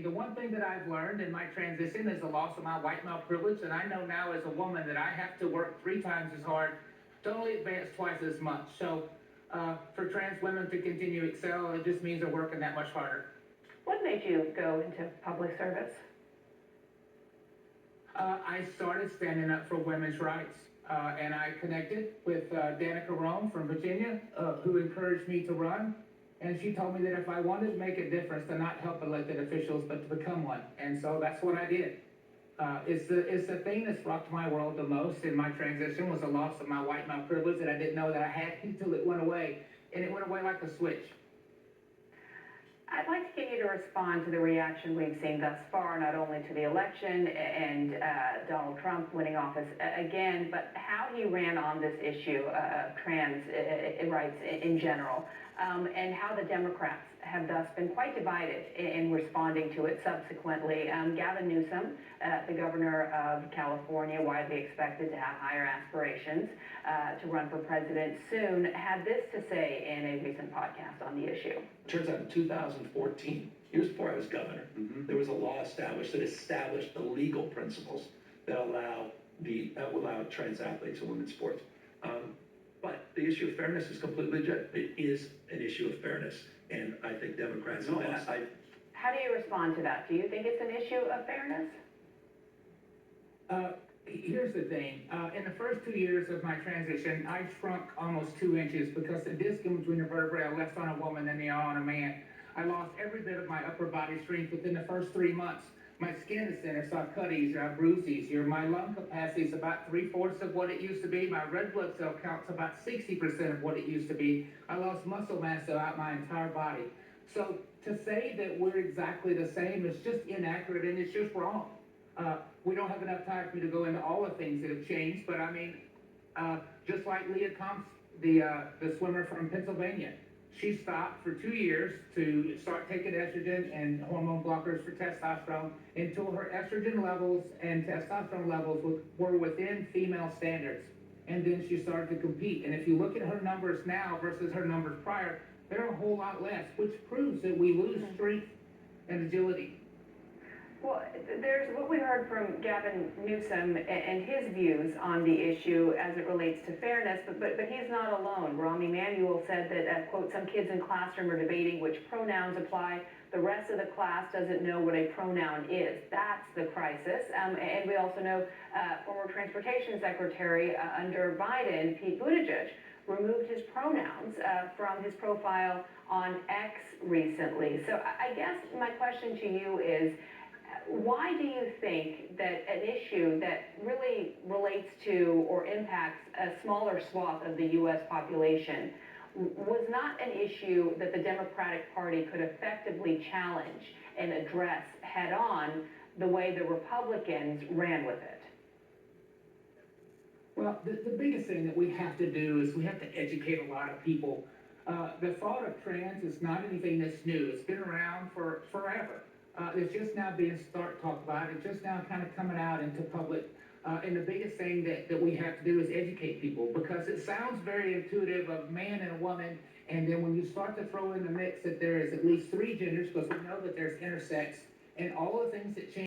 the one thing that I've learned in my transition is the loss of my white male privilege, and I know now as a woman that I have to work 3 times as hard to only advance twice as much. So for trans women to continue to excel, it just means they're working that much harder. What made you go into public service? I started standing up for women's rights, and I connected with Danica Rome from Virginia, who encouraged me to run. And she told me that if I wanted to make a difference, to not help elected officials, but to become one. And so that's what I did. It's the thing that's rocked my world the most in my transition was the loss of my white male privilege that I didn't know that I had until it went away. And it went away like a switch. I'd like to get you to respond to the reaction we've seen thus far, not only to the election and Donald Trump winning office again, but how he ran on this issue of trans rights in general, and how the Democrats have thus been quite divided in responding to it subsequently. Gavin Newsom, the governor of California, widely expected to have higher aspirations to run for president soon, had this to say in a recent podcast on the issue. Turns out in 2014, years before I was governor, there was a law established that established the legal principles that allow trans athletes in women's sports. But the issue of fairness is completely legit. It is an issue of fairness, and I think Democrats know that. How do you respond to that? Do you think it's an issue of fairness? Here's the thing. In the first 2 years of my transition, I shrunk almost 2 inches because the disc in between the vertebrae are less on a woman than they are on a man. I lost every bit of my upper body strength within the first 3 months. My skin is thinner, so I cut easier, I bruise easier. My lung capacity is about 3/4 of what it used to be. My red blood cell count's about 60% of what it used to be. I lost muscle mass throughout my entire body. So to say that we're exactly the same is just inaccurate, and it's just wrong. We don't have enough time for me to go into all the things that have changed, but I mean, just like Leah Comps, the swimmer from Pennsylvania, she stopped for 2 years to start taking estrogen and hormone blockers for testosterone until her estrogen levels and testosterone levels were within female standards. And then she started to compete. And if you look at her numbers now versus her numbers prior, they're a whole lot less, which proves that we lose strength and agility. Well, there's what we heard from Gavin Newsom and his views on the issue as it relates to fairness, but he's not alone. Rahm Emanuel said that, quote, some kids in classroom are debating which pronouns apply. The rest of the class doesn't know what a pronoun is. That's the crisis. And we also know former Transportation Secretary under Biden, Pete Buttigieg, removed his pronouns from his profile on X recently. So I guess my question to you is, why do you think that an issue that really relates to or impacts a smaller swath of the U.S. population was not an issue that the Democratic Party could effectively challenge and address head on the way the Republicans ran with it? Well, the biggest thing that we have to do is we have to educate a lot of people. The thought of trans is not anything that's new. It's been around for forever. It's just now being talked about. It's just now kind of coming out into public. And the biggest thing that we have to do is educate people, because it sounds very intuitive of man and a woman. And then when you start to throw in the mix that there is at least 3 genders, because we know that there's intersex and all the things that change.